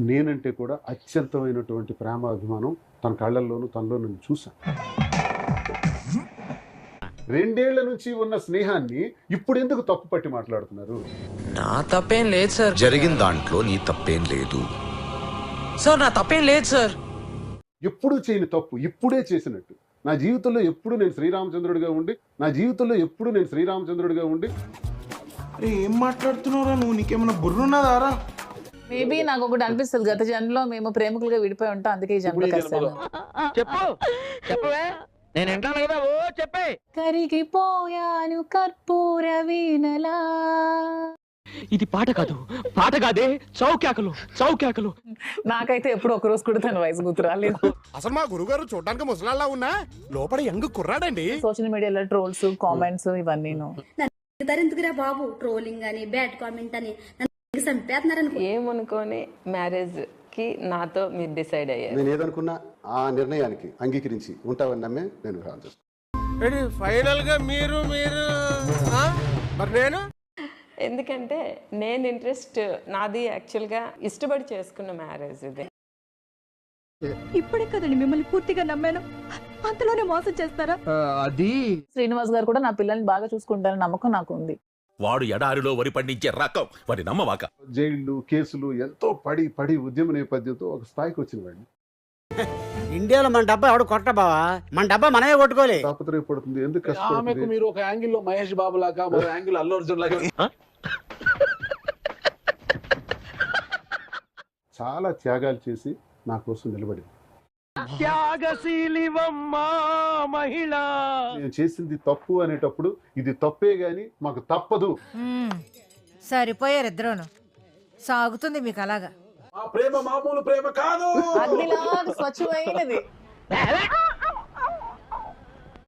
నేనంటే కూడా అత్యంతమైనటువంటి ప్రేమ అభిమానం తన కళ్ళల్లోనూ తనలో నేను చూశాను. 2 ఏళ్ల నుంచి ఉన్న స్నేహాన్ని ఇప్పుడు ఎందుకు తప్పు పట్టి మాట్లాడుతున్నారు? నా తప్పేం లేదు సార్. జరిగిన దాంట్లో నీ తప్పేం లేదు సార్ నా తప్పేం లేదు సార్. ఎప్పుడూ చేయని తప్పు ఇప్పుడే చేసినట్టు. నా జీవితంలో ఎప్పుడు నేను శ్రీరామచంద్రుడిగా ఉండి అరే ఏం మాట్లాడుతున్నావురా నువ్వు? నీకేమైనా బుర్రున్నదారా? మేబీ నాకు ఒకటి అనిపిస్తుంది, గత జన్మలో మేము ప్రేమికులుగా విడిపోయి ఉంటాం, అందుకే ఈ జన్మలో కలిసాము. చెప్పు చెప్పవే, నేను వింటాను కదా. ఓ చెప్పే. కరిగిపోయాను కర్పూర వీణలా. ఇది పాట కాదే, చౌక్యాకలు. నాకైతే ఎప్పుడు ఒక రోజు కూడా తన వయసు గుర్తు రాలేదు. అసలు మా గురుగారు చూడడానికి ముసలాళ్ళ ఉన్నా లోపల యంగ్ కుర్రాడండి. సోషల్ మీడియాలో ట్రోల్స్, కామెంట్స్ ఇవన్నీ ఎందుకురా బాబు, ట్రోలింగ్ అని, బ్యాడ్ కామెంట్ అని చంపేస్తున్నారని ఏమనుకోని మ్యారేజ్ కి నాతో మీరు డిసైడ్ అయ్యారు. నేను ఏదనుకున్నా ఆ నిర్ణయానికి అంగీకరించి ఉంటావని నమ్మే నేను వివాహం చేసుకున్నాను. ఫైనల్ గా మీరు మరి నేను ఎందుకంటే నేను ఇంట్రెస్ట్ నాది యాక్చువల్గా ఇష్టపడి చేసుకున్న మ్యారేజ్ ఇది. ఇప్పుడే కదండి మిమ్మల్ని పూర్తిగా నమ్మాను, అంతలోనే మోసం చేస్తారా? అది శ్రీనివాస్ గారు కూడా నా పిల్లల్ని బాగా చూసుకుంటారని నమ్మకం నాకు ఉంది. వాడు ఎడారిలో వరి పండించే రకం, వాడి నమ్మవాక. జైళ్లు, కేసులు ఎంతో పడి ఉద్యమ నేపథ్యంతో ఒక స్థాయికి వచ్చిన వాడిని. ఇండియాలో మన డబ్బా ఎవడు కొట్ట బావా, మన డబ్బా మనమే కొట్టుకోలే. తాపత్రయపడుతుంది, ఎందుకు కష్టపడుతుంది? మీరు ఒక యాంగిల్ లో మహేష్ బాబు లాగా, ఒక యాంగిల్ అల్లు అర్జున్ లాగా. చాలా త్యాగాలు చేసి నా కోసం నిలబడింది. నేను చేసింది తప్పు అనేటప్పుడు ఇది తప్పే గాని మాకు తప్పదు. సరిపోయారు ఇద్దరును, సాగుతుంది మీకు అలాగా. ఆ ప్రేమ మామూలు ప్రేమ కాదు, అగ్నిలాగా స్వచ్ఛమైనది.